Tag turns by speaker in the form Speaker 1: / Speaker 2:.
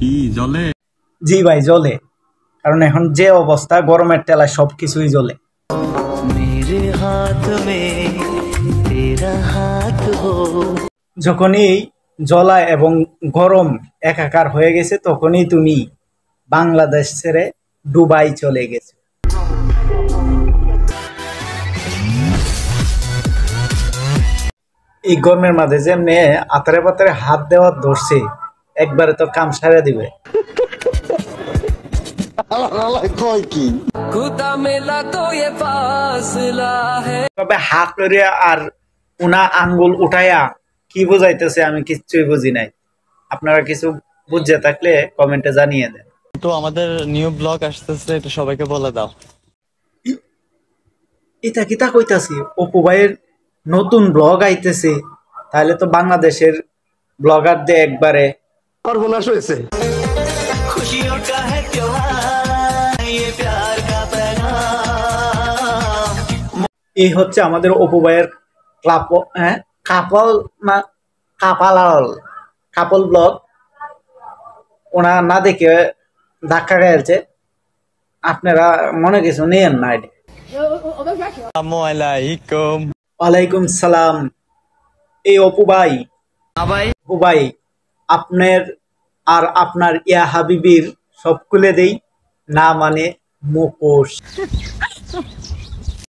Speaker 1: কি জ্বলে?
Speaker 2: জি ভাই জ্বলে, কারণ এখন যে অবস্থা গরমের টেলায় সবকিছুই জ্বলে। যখনই জ্বলা এবং গরম একাকার হয়ে গেছে তখনই তুমি বাংলাদেশ ছেড়ে দুবাই চলে গেছে। এই গরমের মাঝে যে মেয়ে আতারে পাতারে হাত দেওয়ার ধরছে, একবারে তো কাম সারা দিবে। তবে হাত করিয়া আর উনা আঙ্গুল উঠাইয়া কি বুঝাইতেছে আমি কিচ্ছুই বুঝি নাই। আপনারা কিছু বুঝে থাকলে কমেন্টে জানিয়ে দেন।
Speaker 3: তো আমাদের নিউ ব্লগ আসতেছে, এটা সবাইকে বলে দাও।
Speaker 2: এটা কিতা কইতাছি, অপু ভাইয়ের নতুন ব্লগ আইতেছে, তাহলে তো বাংলাদেশের ব্লগারদের একবারে
Speaker 4: সর্বনাশ হয়েছে।
Speaker 2: এই হচ্ছে আমাদের অপু ভাইয়ের কাপল না কাপল ব্লগ। ওনা না দেখে ধাক্কা খাইছে, আপনারা মনে কিছু নিয়েন না।
Speaker 3: আসসালামু আলাইকুম।
Speaker 2: ওয়ালাইকুম সালাম। এই অপু ভাই, আপনার আর আপনার ইয়া হাবিবির সব খুলে দেই না, মানে মুখোশ।